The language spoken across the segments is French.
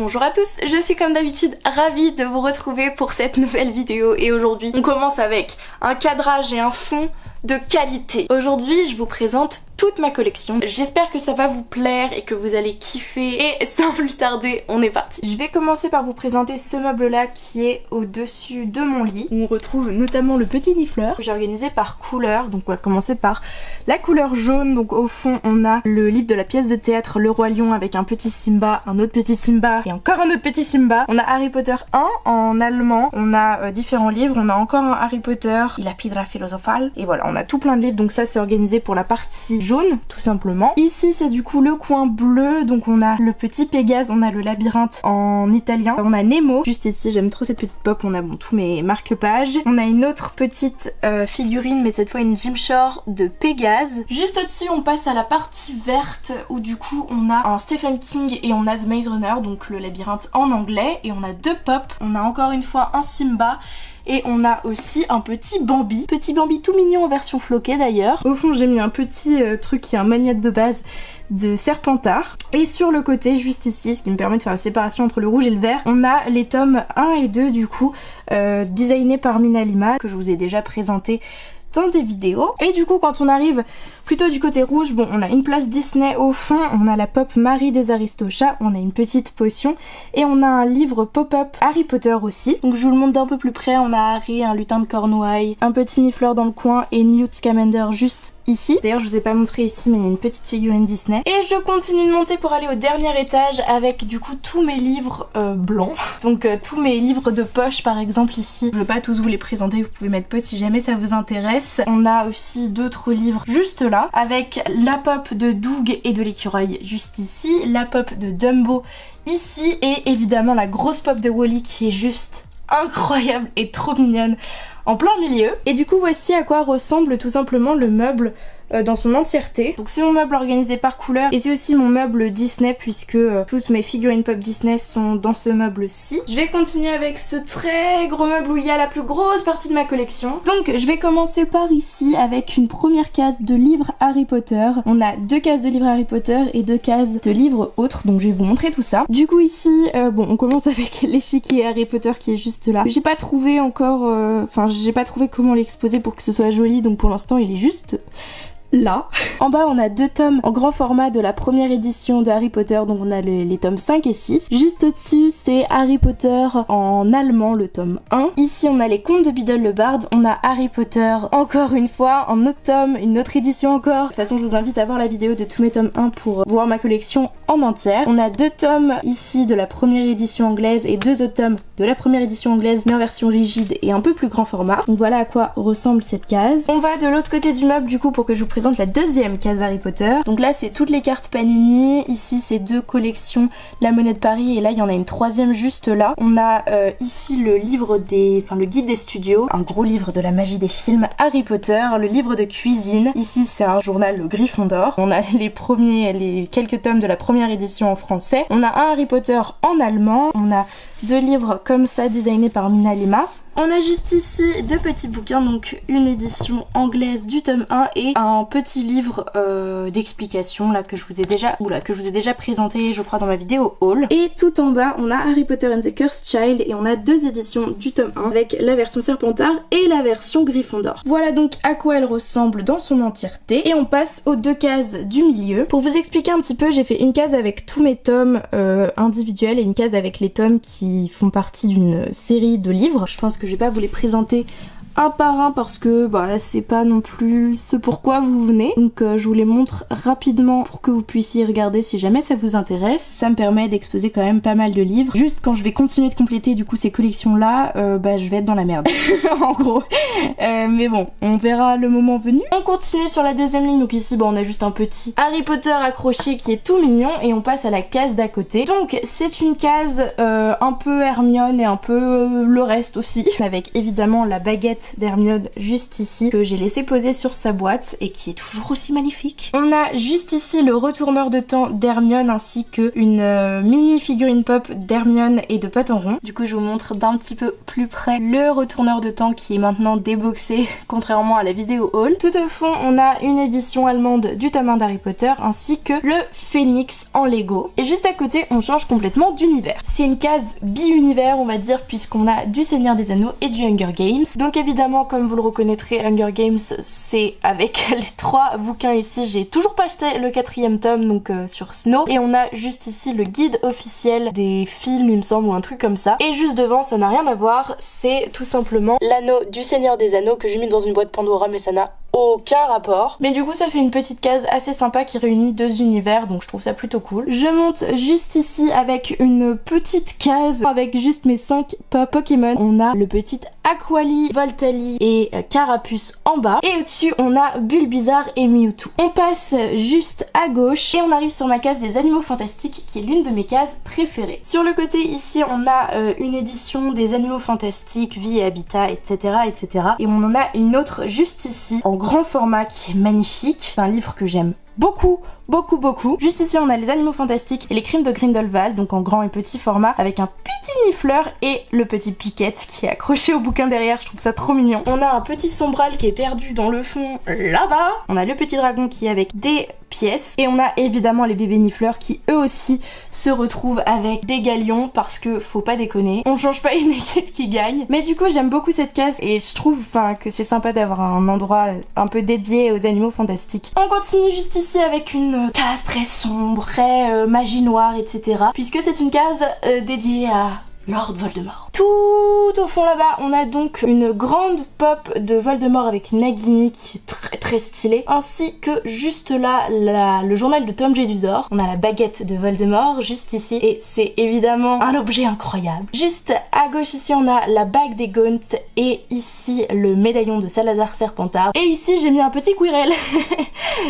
Bonjour à tous, je suis comme d'habitude ravie de vous retrouver pour cette nouvelle vidéo et aujourd'hui on commence avec un cadrage et un fond de qualité. Aujourd'hui je vous présente toute ma collection. J'espère que ça va vous plaire et que vous allez kiffer et sans plus tarder on est parti. Je vais commencer par vous présenter ce meuble là qui est au-dessus de mon lit où on retrouve notamment le petit nifleur que j'ai organisé par couleur. Donc on va commencer par la couleur jaune. Donc au fond on a le livre de la pièce de théâtre Le Roi Lion avec un petit Simba, un autre petit Simba et encore un autre petit Simba. On a Harry Potter 1 en allemand, on a différents livres, on a encore un Harry Potter, La Piedra Filosofal et voilà on a tout plein de livres. Donc ça c'est organisé pour la partie jaune tout simplement. Ici c'est du coup le coin bleu, donc on a le petit Pégase, on a le labyrinthe en italien, on a Nemo juste ici, j'aime trop cette petite pop, on a bon tous mes marque-pages. On a une autre petite figurine mais cette fois une Jim Shore de Pégase. Juste au-dessus on passe à la partie verte où du coup on a un Stephen King et on a The Maze Runner, donc le labyrinthe en anglais, et on a deux pop, on a encore une fois un Simba et on a aussi un petit Bambi tout mignon en version floquée d'ailleurs. Au fond j'ai mis un petit truc qui est un magnète de base de Serpentard. Et sur le côté juste ici, ce qui me permet de faire la séparation entre le rouge et le vert, on a les tomes 1 et 2 du coup designés par Mina Lima que je vous ai déjà présenté dans des vidéos. Et du coup quand on arrive plutôt du côté rouge, bon on a une place Disney au fond, on a la pop Marie des Aristochats, on a une petite potion et on a un livre pop-up Harry Potter aussi. Donc je vous le montre d'un peu plus près, on a Harry, un lutin de Cornouailles, un petit Nifleur dans le coin et Newt Scamander juste ici. D'ailleurs je vous ai pas montré ici mais il y a une petite figurine Disney. Et je continue de monter pour aller au dernier étage avec du coup tous mes livres blancs. Donc tous mes livres de poche par exemple ici. Je vais pas tous vous les présenter, vous pouvez mettre pause si jamais ça vous intéresse. On a aussi d'autres livres juste là avec la pop de Doug et de l'écureuil juste ici, la pop de Dumbo ici et évidemment la grosse pop de Wall-E qui est juste incroyable et trop mignonne en plein milieu. Et du coup voici à quoi ressemble tout simplement le meuble dans son entièreté. Donc c'est mon meuble organisé par couleur et c'est aussi mon meuble Disney puisque toutes mes figurines pop Disney sont dans ce meuble-ci. Je vais continuer avec ce très gros meuble où il y a la plus grosse partie de ma collection. Donc je vais commencer par ici avec une première case de livres Harry Potter. On a deux cases de livres Harry Potter et deux cases de livres autres, donc je vais vous montrer tout ça. Du coup ici, bon on commence avec l'échiquier Harry Potter qui est juste là. J'ai pas trouvé encore, enfin j'ai pas trouvé comment l'exposer pour que ce soit joli, donc pour l'instant il est juste là. En bas on a deux tomes en grand format de la première édition de Harry Potter, donc on a les tomes 5 et 6. Juste au-dessus c'est Harry Potter en allemand, le tome 1. Ici on a les contes de Biddle le Barde, on a Harry Potter encore une fois en autre tome, une autre édition encore. De toute façon je vous invite à voir la vidéo de tous mes tomes 1 pour voir ma collection en entière. On a deux tomes ici de la première édition anglaise et deux autres tomes de la première édition anglaise mais en version rigide et un peu plus grand format. Donc voilà à quoi ressemble cette case. On va de l'autre côté du meuble du coup pour que je vous présente la deuxième case Harry Potter. Donc là c'est toutes les cartes Panini, ici c'est deux collections La Monnaie de Paris et là il y en a une troisième juste là. On a ici le livre le guide des studios, un gros livre de la magie des films Harry Potter, le livre de cuisine. Ici c'est un journal Gryffondor. On a les quelques tomes de la première édition en français. On a un Harry Potter en allemand. On a deux livres comme ça designés par Mina Lima. On a juste ici deux petits bouquins, donc une édition anglaise du tome 1 et un petit livre d'explication là que je vous ai déjà présenté je crois dans ma vidéo haul. Et tout en bas on a Harry Potter and the Cursed Child et on a deux éditions du tome 1 avec la version Serpentard et la version Gryffondor. Voilà donc à quoi elle ressemble dans son entièreté et on passe aux deux cases du milieu. Pour vous expliquer un petit peu, j'ai fait une case avec tous mes tomes individuels et une case avec les tomes qui font partie d'une série de livres. Je pense que je vais pas vous les présenter un par un parce que bah c'est pas non plus ce pourquoi vous venez, donc je vous les montre rapidement pour que vous puissiez regarder si jamais ça vous intéresse. Ça me permet d'exposer quand même pas mal de livres. Juste quand je vais continuer de compléter du coup ces collections là, bah je vais être dans la merde en gros, mais bon on verra le moment venu. On continue sur la deuxième ligne, donc ici bah on a juste un petit Harry Potter accroché qui est tout mignon et on passe à la case d'à côté. Donc c'est une case un peu Hermione et un peu le reste aussi, avec évidemment la baguette baguette d'Hermione juste ici que j'ai laissé poser sur sa boîte et qui est toujours aussi magnifique. On a juste ici le retourneur de temps d'Hermione ainsi que une mini figurine pop d'Hermione et de Poton Rond. Du coup je vous montre d'un petit peu plus près le retourneur de temps qui est maintenant déboxé contrairement à la vidéo haul. Tout au fond on a une édition allemande du tome 1 d'Harry Potter ainsi que le Phénix en Lego. Et juste à côté on change complètement d'univers. C'est une case bi-univers on va dire puisqu'on a du Seigneur des Anneaux et du Hunger Games. Donc évidemment comme vous le reconnaîtrez Hunger Games c'est avec les 3 bouquins ici. J'ai toujours pas acheté le 4e tome donc sur Snow. Et on a juste ici le guide officiel des films il me semble ou un truc comme ça. Et juste devant ça n'a rien à voir, c'est tout simplement l'anneau du Seigneur des Anneaux que j'ai mis dans une boîte Pandora mais ça n'a aucun rapport. Mais du coup ça fait une petite case assez sympa qui réunit 2 univers donc je trouve ça plutôt cool. Je monte juste ici avec une petite case avec juste mes 5 Pokémon. On a le petit Aquali, Voltali et Carapuce en bas. Et au-dessus on a Bulbizarre et Mewtwo. On passe juste à gauche et on arrive sur ma case des animaux fantastiques qui est l'une de mes cases préférées. Sur le côté ici on a une édition des animaux fantastiques, vie et habitat etc. etc. Et on en a une autre juste ici en grand format qui est magnifique. C'est un livre que j'aime beaucoup. Juste ici on a les animaux fantastiques et les crimes de Grindelwald donc en grand et petit format avec un petit nifleur et le petit Piquette qui est accroché au bouquin derrière, je trouve ça trop mignon. On a un petit sombral qui est perdu dans le fond là-bas. On a le petit dragon qui est avec des pièces et on a évidemment les bébés nifleurs qui eux aussi se retrouvent avec des galions parce que faut pas déconner, on change pas une équipe qui gagne. Mais du coup j'aime beaucoup cette case et je trouve que c'est sympa d'avoir un endroit un peu dédié aux animaux fantastiques. On continue juste ici avec une case très sombre, très magie noire etc. puisque c'est une case dédiée à Lord Voldemort. Tout au fond là-bas, on a donc une grande pop de Voldemort avec Nagini qui est très stylée, ainsi que juste là, le journal de Tom Jedusor. On a la baguette de Voldemort juste ici, et c'est évidemment un objet incroyable. Juste à gauche ici, on a la bague des Gaunt, et ici le médaillon de Salazar Serpentard. Et ici, j'ai mis un petit Quirrell.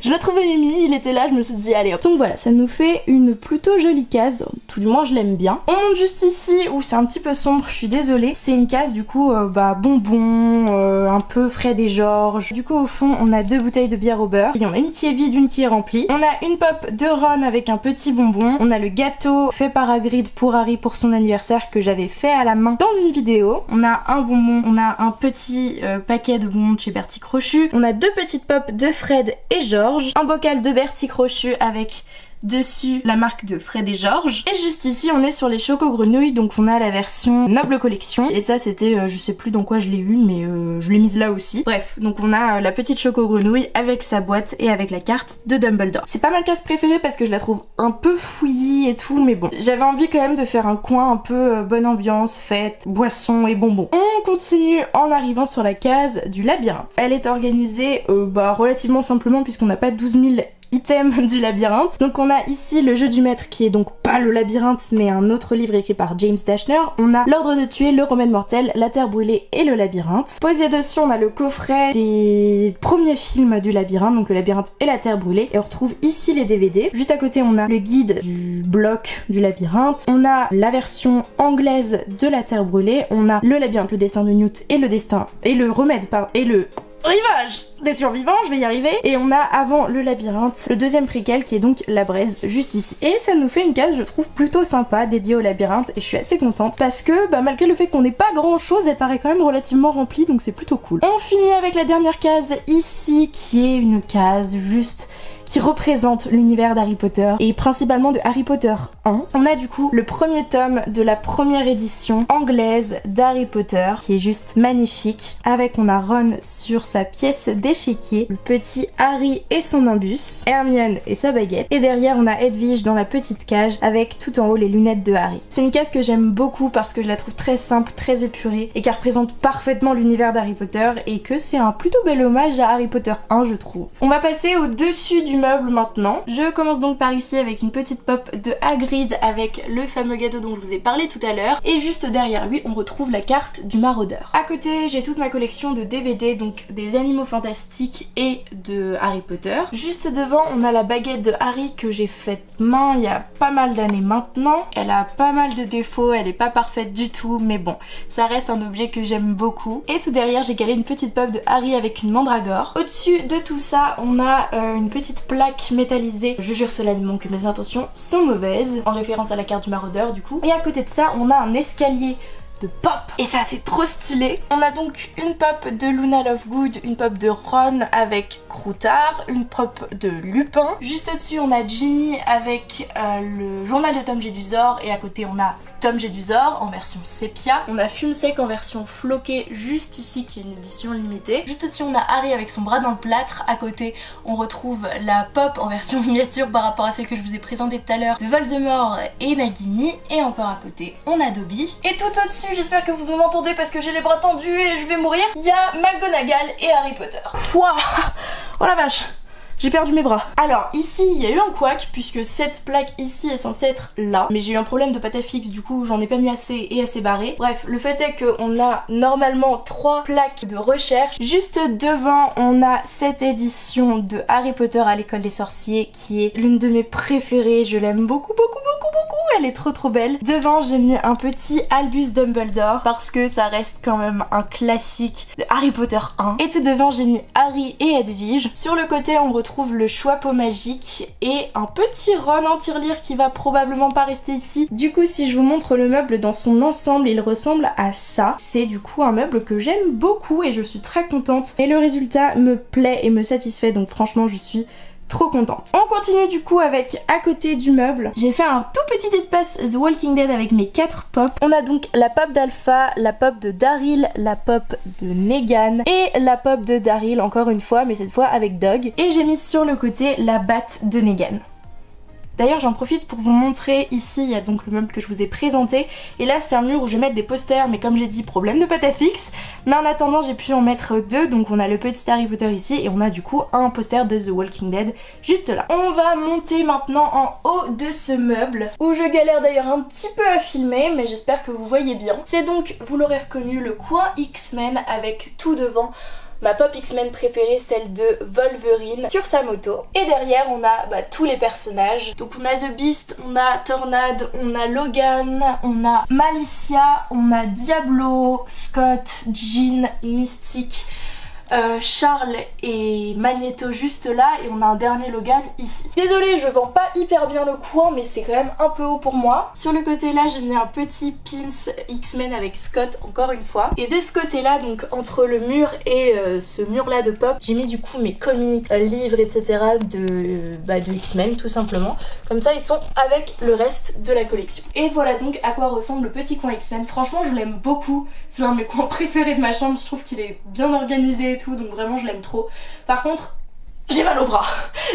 Je le trouvais mimi, il était là, je me suis dit allez hop. Donc voilà, ça nous fait une plutôt jolie case, tout du moins je l'aime bien. On monte juste ici où c'est un petit peu sombre, je suis désolée. C'est une case du coup bonbons, un peu Fred et George. Du coup au fond on a 2 bouteilles de bière au beurre. Il y en a une qui est vide, une qui est remplie. On a une pop de Ron avec un petit bonbon. On a le gâteau fait par Hagrid pour Harry pour son anniversaire que j'avais fait à la main dans une vidéo. On a un bonbon, on a un petit paquet de bonbons de chez Bertie Crochu. On a 2 petites pop de Fred et George. Un bocal de Bertie Crochu avec dessus la marque de Fred et George. Et juste ici on est sur les Choco Grenouilles, donc on a la version Noble Collection. Et ça c'était, je sais plus dans quoi je l'ai eu mais je l'ai mise là aussi. Bref, donc on a la petite Choco Grenouille avec sa boîte et avec la carte de Dumbledore. C'est pas ma case préférée parce que je la trouve un peu fouillie et tout, mais bon. J'avais envie quand même de faire un coin un peu bonne ambiance, fête, boissons et bonbons. On continue en arrivant sur la case du labyrinthe. Elle est organisée relativement simplement puisqu'on n'a pas 12 000 items du labyrinthe. Donc on a ici le jeu du maître qui est donc pas le labyrinthe mais un autre livre écrit par James Dashner. On a l'ordre de tuer, le remède mortel, la terre brûlée et le labyrinthe. Posé dessus on a le coffret des premiers films du labyrinthe, donc le labyrinthe et la terre brûlée, et on retrouve ici les DVD. Juste à côté on a le guide du bloc du labyrinthe, on a la version anglaise de la terre brûlée, on a le labyrinthe, le destin de Newt et le remède et le rivage des survivants, je vais y arriver. Et on a avant le labyrinthe, le deuxième préquel qui est donc la braise juste ici. Et ça nous fait une case je trouve plutôt sympa dédiée au labyrinthe et je suis assez contente parce que malgré le fait qu'on n'ait pas grand chose, elle paraît quand même relativement remplie donc c'est plutôt cool. On finit avec la dernière case ici qui est une case juste qui représente l'univers d'Harry Potter et principalement de Harry Potter 1. On a du coup le premier tome de la première édition anglaise d'Harry Potter qui est juste magnifique, avec on a Ron sur sa pièce d'échiquier, le petit Harry et son imbus, Hermione et sa baguette, et derrière on a Hedwige dans la petite cage avec tout en haut les lunettes de Harry. C'est une case que j'aime beaucoup parce que je la trouve très simple, très épurée et qui représente parfaitement l'univers d'Harry Potter et que c'est un plutôt bel hommage à Harry Potter 1 je trouve. On va passer au dessus du meubles maintenant. Je commence donc par ici avec une petite pop de Hagrid avec le fameux gâteau dont je vous ai parlé tout à l'heure. Et juste derrière lui, on retrouve la carte du maraudeur. À côté, j'ai toute ma collection de DVD, donc des animaux fantastiques et de Harry Potter. Juste devant, on a la baguette de Harry que j'ai faite main il y a pas mal d'années maintenant. Elle a pas mal de défauts, elle est pas parfaite du tout, mais bon, ça reste un objet que j'aime beaucoup. Et tout derrière, j'ai calé une petite pop de Harry avec une mandragore. Au-dessus de tout ça, on a une petite plaque métallisée. Je jure solennellement que mes intentions sont mauvaises, en référence à la carte du maraudeur du coup. Et à côté de ça, on a un escalier de pop, et ça c'est trop stylé. On a donc une pop de Luna Lovegood, une pop de Ron avec Croutard, une pop de Lupin. Juste au-dessus on a Ginny avec le journal de Tom Jedusor, et à côté on a Tom Jedusor en version sépia. On a Fume Sec en version floquée juste ici qui est une édition limitée. Juste au-dessus on a Harry avec son bras dans le plâtre. À côté on retrouve la pop en version miniature par rapport à celle que je vous ai présentée tout à l'heure de Voldemort et Nagini. Et encore à côté on a Dobby. Et tout au-dessus, j'espère que vous m'entendez parce que j'ai les bras tendus et je vais mourir, il y a McGonagall et Harry Potter. Wouah, oh la vache, j'ai perdu mes bras. Alors ici il y a eu un couac puisque cette plaque ici est censée être là, mais j'ai eu un problème de pâte à fixe, du coup j'en ai pas mis assez et assez barré. Bref, le fait est qu'on a normalement 3 plaques de recherche. Juste devant on a cette édition de Harry Potter à l'école des sorciers qui est l'une de mes préférées, je l'aime beaucoup, elle est trop belle. Devant j'ai mis un petit Albus Dumbledore parce que ça reste quand même un classique de Harry Potter 1. Et tout devant j'ai mis Harry et Edwige. Sur le côté on retrouve le Choix-peau magique et un petit Ron en tirelire qui va probablement pas rester ici. Du coup si je vous montre le meuble dans son ensemble, il ressemble à ça. C'est du coup un meuble que j'aime beaucoup et je suis très contente. Et le résultat me plaît et me satisfait, donc franchement je suis trop contente. On continue du coup avec à côté du meuble. J'ai fait un tout petit espace The Walking Dead avec mes 4 pop. On a donc la pop d'Alpha, la pop de Daryl, la pop de Negan et la pop de Daryl encore une fois, mais cette fois avec Dog. Et j'ai mis sur le côté la batte de Negan. D'ailleurs j'en profite pour vous montrer, ici il y a donc le meuble que je vous ai présenté et là c'est un mur où je vais mettre des posters, mais comme j'ai dit, problème de pâte à fixe. Mais en attendant j'ai pu en mettre 2, donc on a le petit Harry Potter ici et on a du coup un poster de The Walking Dead juste là. On va monter maintenant en haut de ce meuble où je galère d'ailleurs un petit peu à filmer, mais j'espère que vous voyez bien. C'est donc, vous l'aurez reconnu, le coin X-Men avec tout devant ma pop X-Men préférée, celle de Wolverine sur sa moto. Et derrière on a tous les personnages. Donc on a The Beast, on a Tornade, on a Logan, on a Malicia, on a Diablo, Scott, Jean, Mystique, Charles et Magneto juste là, et on a un dernier Logan ici. Désolée, je vends pas hyper bien le coin, mais c'est quand même un peu haut pour moi. Sur le côté là j'ai mis un petit pins X-Men avec Scott encore une fois, et de ce côté là, donc entre le mur et ce mur là de pop, j'ai mis du coup mes comics, livres etc de X-Men tout simplement, comme ça ils sont avec le reste de la collection. Et voilà donc à quoi ressemble le petit coin X-Men. Franchement je l'aime beaucoup, c'est l'un de mes coins préférés de ma chambre, je trouve qu'il est bien organisé et tout, donc vraiment je l'aime trop. Par contre j'ai mal au bras,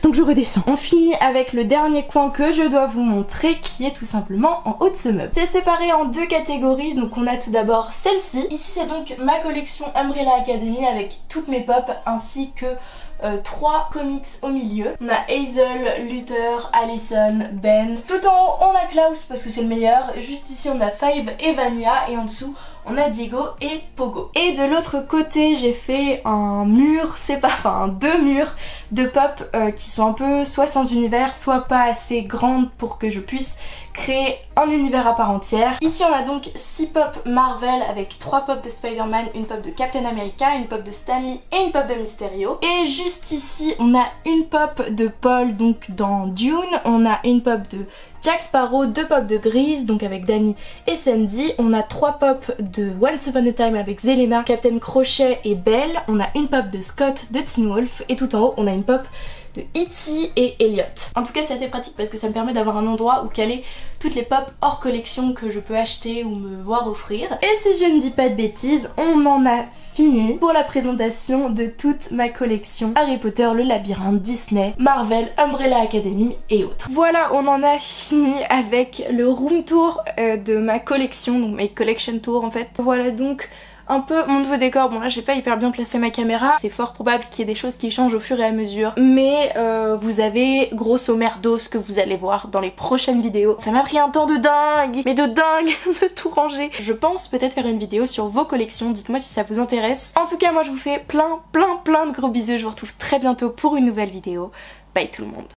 donc je redescends. On finit avec le dernier coin que je dois vous montrer, qui est tout simplement en haut de ce meuble. C'est séparé en 2 catégories, donc on a tout d'abord celle-ci. Ici c'est donc ma collection Umbrella Academy avec toutes mes pop ainsi que 3 comics au milieu. On a Hazel, Luther, Allison, Ben. Tout en haut on a Klaus parce que c'est le meilleur. Juste ici on a Five et Vania, et en dessous on a Diego et Pogo. Et de l'autre côté j'ai fait un mur, enfin 2 murs de pop qui sont un peu soit sans univers, soit pas assez grandes pour que je puisse créer un univers à part entière. Ici on a donc 6 pop Marvel avec 3 pop de Spider-Man, une pop de Captain America, une pop de Stanley et une pop de Mysterio. Et juste ici on a une pop de Paul donc dans Dune, on a une pop de Jack Sparrow, 2 pop de Grease donc avec Danny et Sandy, on a 3 pop de Once Upon a Time avec Zelena, Captain Crochet et Belle, on a une pop de Scott de Teen Wolf, et tout en haut on a une pop de E.T. et Elliot. En tout cas c'est assez pratique parce que ça me permet d'avoir un endroit où caler toutes les pop hors collection que je peux acheter ou me voir offrir. Et si je ne dis pas de bêtises, on en a fini pour la présentation de toute ma collection Harry Potter, le labyrinthe, Disney, Marvel, Umbrella Academy et autres. Voilà, on en a fini avec le room tour de ma collection, donc mes collection tours en fait. Voilà donc un peu mon nouveau décor. Bon là j'ai pas hyper bien placé ma caméra, c'est fort probable qu'il y ait des choses qui changent au fur et à mesure, mais vous avez grosso merdo ce que vous allez voir dans les prochaines vidéos. Ça m'a pris un temps de dingue, mais de dingue de tout ranger. Je pense peut-être faire une vidéo sur vos collections, dites-moi si ça vous intéresse. En tout cas moi je vous fais plein de gros bisous, je vous retrouve très bientôt pour une nouvelle vidéo. Bye tout le monde.